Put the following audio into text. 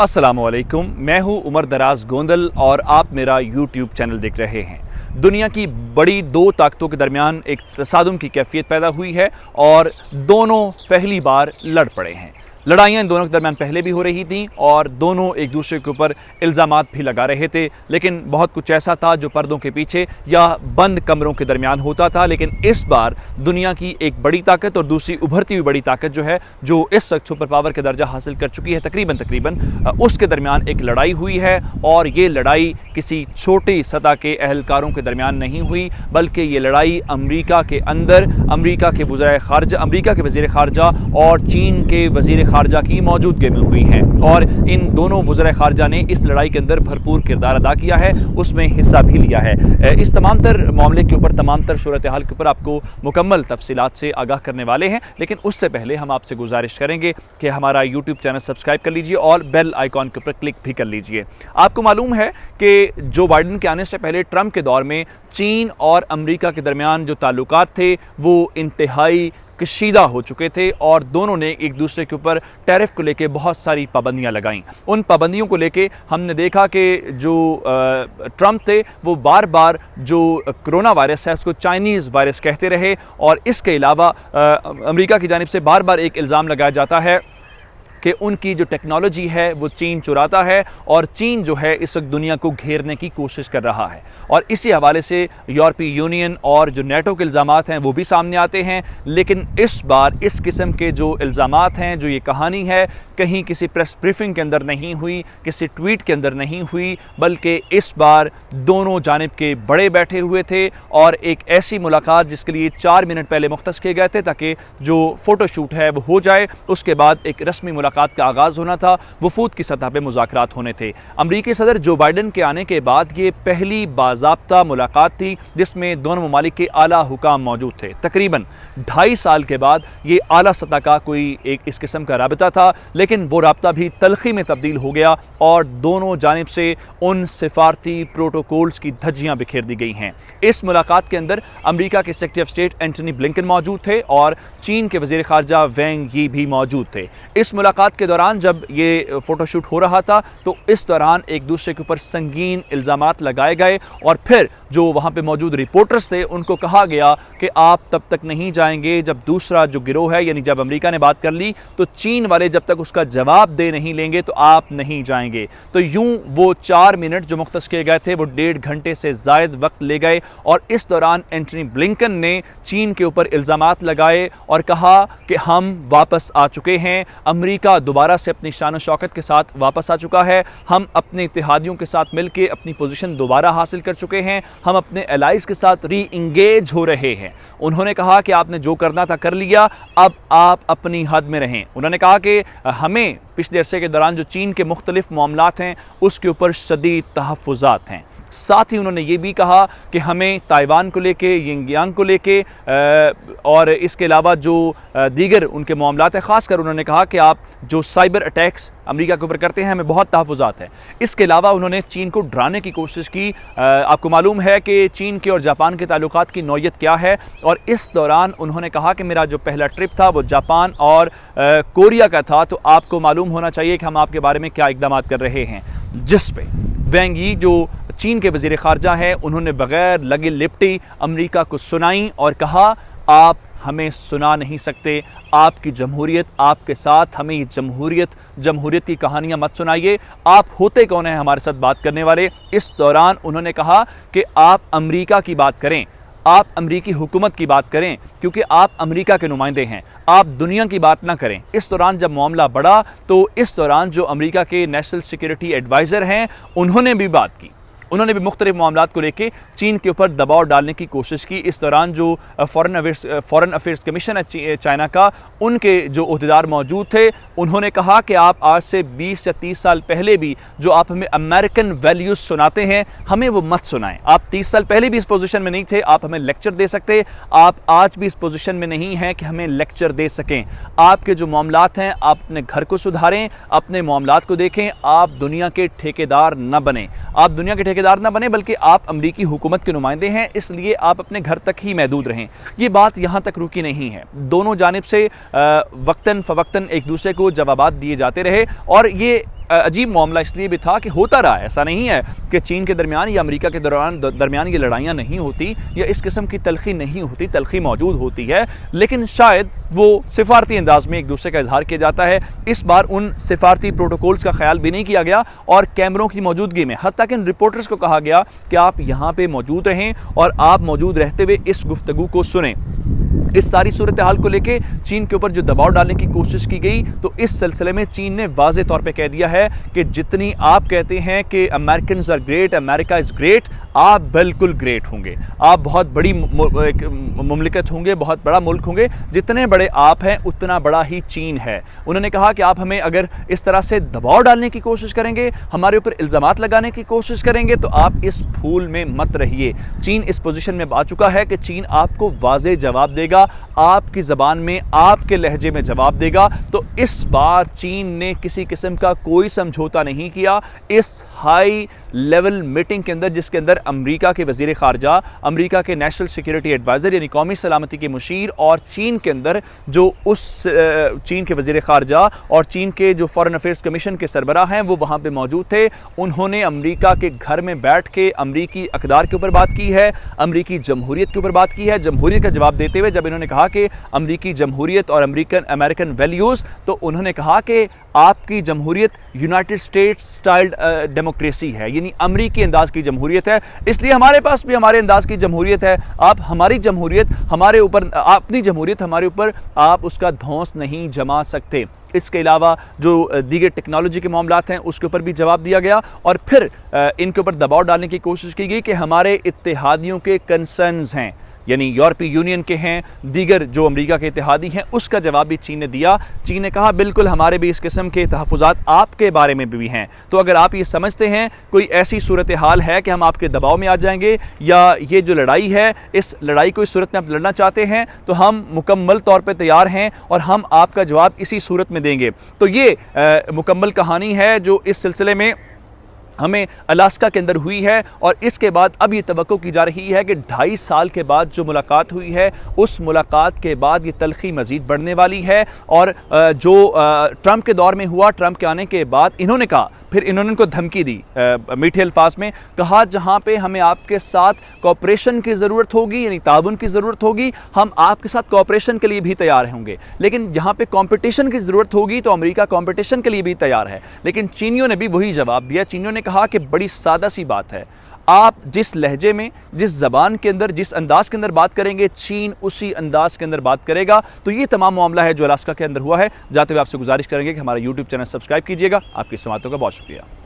अस्सलामुअलैकुम, मैं हूं उमर दराज गोंदल और आप मेरा यूट्यूब चैनल देख रहे हैं। दुनिया की बड़ी दो ताकतों के दरमियान एक तसादुम की कैफियत पैदा हुई है और दोनों पहली बार लड़ पड़े हैं। लड़ाइयाँ इन दोनों के दरमियान पहले भी हो रही थीं और दोनों एक दूसरे के ऊपर इल्ज़ामात भी लगा रहे थे, लेकिन बहुत कुछ ऐसा था जो पर्दों के पीछे या बंद कमरों के दरमियान होता था। लेकिन इस बार दुनिया की एक बड़ी ताकत और दूसरी उभरती हुई बड़ी ताकत जो है, जो इस वक्त सुपर पावर का दर्जा हासिल कर चुकी है, तकरीबन उसके दरमियान एक लड़ाई हुई है। और ये लड़ाई किसी छोटी सतह के अहलकारों के दरमियान नहीं हुई, बल्कि ये लड़ाई अमरीका के अंदर अमरीका के वज़ीर ख़ारजा और चीन के वज़ीर ख़ारजा की मौजूदगी में हुई है। और इन दोनों वज़ीर ख़ारजा ने इस लड़ाई के अंदर भरपूर किरदार अदा किया है, उसमें हिस्सा भी लिया है। इस तमाम तर मामले के ऊपर, तमाम तर सूरत हाल के ऊपर आपको मुकम्मल तफसीलात से आगाह करने वाले हैं। लेकिन उससे पहले हम आपसे गुजारिश करेंगे कि हमारा यूट्यूब चैनल सब्सक्राइब कर लीजिए और बेल आइकॉन के ऊपर क्लिक भी कर लीजिए। आपको मालूम है कि जो बाइडन के आने से पहले ट्रंप के दौर में चीन और अमरीका के दरमियान जो ताल्लुकात थे वो इंतहाई कशीदा हो चुके थे और दोनों ने एक दूसरे के ऊपर टैरिफ को लेके बहुत सारी पाबंदियां लगाईं। उन पाबंदियों को लेके हमने देखा कि जो ट्रंप थे वो बार बार जो कोरोना वायरस है उसको चाइनीज़ वायरस कहते रहे। और इसके अलावा अमेरिका की जानिब से बार बार एक इल्ज़ाम लगाया जाता है कि उनकी जो टेक्नोलॉजी है वो चीन चुराता है और चीन जो है इस वक्त दुनिया को घेरने की कोशिश कर रहा है। और इसी हवाले से यूरोपीय यूनियन और जो नेटो के इल्ज़ामात हैं वो भी सामने आते हैं। लेकिन इस बार इस किस्म के जो इल्ज़ामात हैं, जो ये कहानी है, कहीं किसी प्रेस ब्रीफिंग के अंदर नहीं हुई, किसी ट्वीट के अंदर नहीं हुई, बल्कि इस बार दोनों जानिब के बड़े बैठे हुए थे और एक ऐसी मुलाकात जिसके लिए 4 मिनट पहले मुख्तस किए गए थे ताकि जो फ़ोटोशूट है वो हो जाए, उसके बाद एक रस्मी मुलाकात का आगाज़ होना था। वफूद की सतह पे मुज़ाकरात होने थे। अमरीकी सदर जो बाइडन के आने के बाद ये पहली बाज़ाब्ता मुलाकात थी जिसमें दोनों ममालिक के आला हुकाम मौजूद थे। तकरीबन 2.5 साल के बाद ये आला सतह का कोई एक इस किस्म का राबिता था, लेकिन वो राबिता भी तलखी में तब्दील हो गया और दोनों जानिब से उन सिफारती प्रोटोकॉल्स की धज्जियाँ बिखेर दी गई हैं। इस मुलाकात के अंदर अमरीका के secretary of state Antony Blinken मौजूद थे और चीन के वज़ीर ख़ारजा वैंग यी भी मौजूद थे। इस मुलाकात के दौरान जब ये फोटोशूट हो रहा था तो इस दौरान एक दूसरे के ऊपर संगीन इल्ज़ामात लगाए गए और फिर जो वहाँ पे मौजूद रिपोर्टर्स थे उनको कहा गया कि आप तब तक नहीं जाएंगे जब दूसरा जो गिरोह है, यानी जब अमेरिका ने बात कर ली तो चीन वाले जब तक उसका जवाब दे नहीं लेंगे तो आप नहीं जाएंगे। तो यूं वो 4 मिनट जो मुख्तस किए गए थे वो 1.5 घंटे से ज़ायद वक्त ले गए और इस दौरान एंटनी ब्लिंकन ने चीन के ऊपर इल्ज़ामात लगाए और कहा कि हम वापस आ चुके हैं, अमेरिका दोबारा से अपनी शान शौकत के साथ वापस आ चुका है, हम अपने इत्तेहादियों के साथ मिलकर अपनी पोजीशन दोबारा हासिल कर चुके हैं, हम अपने एलाइज के साथ री इंगेज हो रहे हैं। उन्होंने कहा कि आपने जो करना था कर लिया, अब आप अपनी हद में रहें। उन्होंने कहा कि हमें पिछले अरसे के दौरान जो चीन के मुख्तलिफ मामलात हैं उसके ऊपर शदीद तहफ़्फ़ुज़ात हैं। साथ ही उन्होंने ये भी कहा कि हमें ताइवान को लेके, यिंगयांग को लेके और इसके अलावा जो दीगर उनके मामलात हैं, ख़ासकर उन्होंने कहा कि आप जो साइबर अटैक्स अमेरिका के ऊपर करते हैं हमें बहुत तहफ़्फ़ुज़ात है। इसके अलावा उन्होंने चीन को डराने की कोशिश की। आपको मालूम है कि चीन के और जापान के ताल्लुकात की नौयत क्या है और इस दौरान उन्होंने कहा कि मेरा जो पहला ट्रिप था वो जापान और कोरिया का था, तो आपको मालूम होना चाहिए कि हम आपके बारे में क्या इक़दामात कर रहे हैं। जिस पे वैंग यी जो चीन के वज़ीर ख़ारजा हैं उन्होंने बग़ैर लगे लिपटी अमेरिका को सुनाई और कहा आप हमें सुना नहीं सकते, आपकी जमहूरियत आपके साथ, हमें ये जमहूरियत की कहानियाँ मत सुनाइए, आप होते कौन हैं हमारे साथ बात करने वाले। इस दौरान उन्होंने कहा कि आप अमेरिका की बात करें, आप अमरीकी हुकूमत की बात करें, क्योंकि आप अमेरिका के नुमाइंदे हैं, आप दुनिया की बात ना करें। इस दौरान जब मामला बढ़ा तो इस दौरान जो अमेरिका के नेशनल सिक्योरिटी एडवाइज़र हैं उन्होंने भी बात की, उन्होंने भी मुख्तलिफ मामलात को लेके चीन के ऊपर दबाव डालने की कोशिश की। इस दौरान जो फॉरेन अफेयर्स कमीशन है चाइना का, उनके जो ओहदेदार मौजूद थे, उन्होंने कहा कि आप आज से 20 या 30 साल पहले भी जो आप हमें अमेरिकन वैल्यूज़ सुनाते हैं हमें वो मत सुनाएं। आप 30 साल पहले भी इस पोजीशन में नहीं थे, आप हमें लेक्चर दे सकते, आप आज भी इस पोजीशन में नहीं हैं कि हमें लेक्चर दे सकें। आपके जो मामलात हैं आप अपने घर को सुधारें, अपने मामलात को देखें, आप दुनिया के ठेकेदार न बने, आप दुनिया के ठेकेदार ना बने बल्कि आप अमरीकी हुकूमत के नुमाइंदे हैं, इसलिए आप अपने घर तक ही महदूद रहें। ये बात यहाँ तक रुकी नहीं है, दोनों जानिब से वक्तन फ़वक्तन एक दूसरे को जवाबात दिए जाते रहे और ये अजीब मामला इसलिए भी था कि होता रहा है, ऐसा नहीं है कि चीन के दरमियान या अमेरिका के दरमियान ये लड़ाइयाँ नहीं होती या इस किस्म की तलखी नहीं होती, तलखी मौजूद होती है, लेकिन शायद वो सिफारती अंदाज में एक दूसरे का इजहार किया जाता है। इस बार उन सिफारती प्रोटोकॉल्स का ख्याल भी नहीं किया गया और कैमरों की मौजूदगी में हत्ता कि इन रिपोर्टर्स को कहा गया कि आप यहाँ पे मौजूद रहें और आप मौजूद रहते हुए इस गुफ्तगू को सुनें। इस सारी सूरत हाल को लेके चीन के ऊपर जो दबाव डालने की कोशिश की गई, तो इस सिलसिले में चीन ने वाज़े तौर पे कह दिया है कि जितनी आप कहते हैं कि Americans are great, America is great, आप बिल्कुल ग्रेट होंगे, आप बहुत बड़ी मुमलिकत होंगे, बहुत बड़ा मुल्क होंगे, जितने बड़े आप हैं उतना बड़ा ही चीन है। उन्होंने कहा कि आप हमें अगर इस तरह से दबाव डालने की कोशिश करेंगे, हमारे ऊपर इल्ज़ामात लगाने की कोशिश करेंगे, तो आप इस फूल में मत रहिए। चीन इस पोजीशन में आ चुका है कि चीन आपको वाज़े जवाब देगा, आपकी ज़बान में, आपके लहजे में जवाब देगा। तो इस बार चीन ने किसी किस्म का कोई समझौता नहीं किया। इस हाई लेवल मीटिंग के अंदर, जिसके अंदर अमेरिका के वज़ीर ख़ारजा, अमेरिका के नेशनल सिक्योरिटी एडवाइज़र यानी कौमी सलामती के मुशीर और चीन के अंदर जो उस चीन के वज़ीर ख़ारजा और चीन के जो फॉरेन अफेयर्स कमीशन के सरबराह हैं वो वहाँ पे मौजूद थे। उन्होंने अमेरिका के घर में बैठ के अमरीकी अक़दार के ऊपर बात की है, अमरीकी जमहूरियत के ऊपर बात की है। जमहूरियत का जवाब देते हुए जब इन्होंने कहा कि अमरीकी जमहूरियत और अमेरिकन वैल्यूज़, तो उन्होंने कहा कि आपकी जमहूरियत यूनाइटेड स्टेट्स स्टाइल्ड डेमोक्रेसी है, यानी अमरीकी अंदाज की जमहूरियत है, इसलिए हमारे पास भी हमारे अंदाज की जमहूरियत है। आप हमारी जमहूरियत हमारे ऊपर, अपनी जमहूरियत हमारे ऊपर आप उसका धौंस नहीं जमा सकते। इसके अलावा जो दीगर टेक्नोलॉजी के मामलात हैं उसके ऊपर भी जवाब दिया गया और फिर इनके ऊपर दबाव डालने की कोशिश की गई कि हमारे इत्तेहादियों के कंसर्न्स हैं, यानी यूरोपीय यूनियन के हैं, दीगर जो अमेरिका के इत्तेहादी हैं, उसका जवाब भी चीन ने दिया। चीन ने कहा बिल्कुल हमारे भी इस किस्म के तहफ़्फ़ुज़ात आपके बारे में भी हैं, तो अगर आप ये समझते हैं कोई ऐसी सूरत हाल है कि हम आपके दबाव में आ जाएंगे या ये जो लड़ाई है, इस लड़ाई को इस सूरत में आप लड़ना चाहते हैं, तो हम मुकम्मल तौर पर तैयार हैं और हम आपका जवाब इसी सूरत में देंगे। तो ये मुकम्मल कहानी है जो इस सिलसिले में हमें अलास्का के अंदर हुई है और इसके बाद अब ये तवक्को की जा रही है कि 2.5 साल के बाद जो मुलाकात हुई है, उस मुलाकात के बाद ये तलखी मज़ीद बढ़ने वाली है। और जो ट्रंप के दौर में हुआ, ट्रंप के आने के बाद इन्होंने कहा, फिर इन्होंने उनको धमकी दी, मीठे अल्फाज में कहा जहाँ पे हमें आपके साथ कोऑपरेशन की ज़रूरत होगी, यानी ताउन की ज़रूरत होगी, हम आपके साथ कोऑपरेशन के लिए भी तैयार होंगे, लेकिन जहाँ पे कंपटीशन की ज़रूरत होगी तो अमेरिका कंपटीशन के लिए भी तैयार है। लेकिन चीनियों ने भी वही जवाब दिया। चीनियों ने कहा कि बड़ी सादा सी बात है, आप जिस लहजे में, जिस ज़बान के अंदर, जिस अंदाज के अंदर बात करेंगे, चीन उसी अंदाज के अंदर बात करेगा। तो ये तमाम मामला है जो अलास्का के अंदर हुआ है। जाते हुए आपसे गुजारिश करेंगे कि हमारा यूट्यूब चैनल सब्सक्राइब कीजिएगा। आपकी समातों का बहुत शुक्रिया।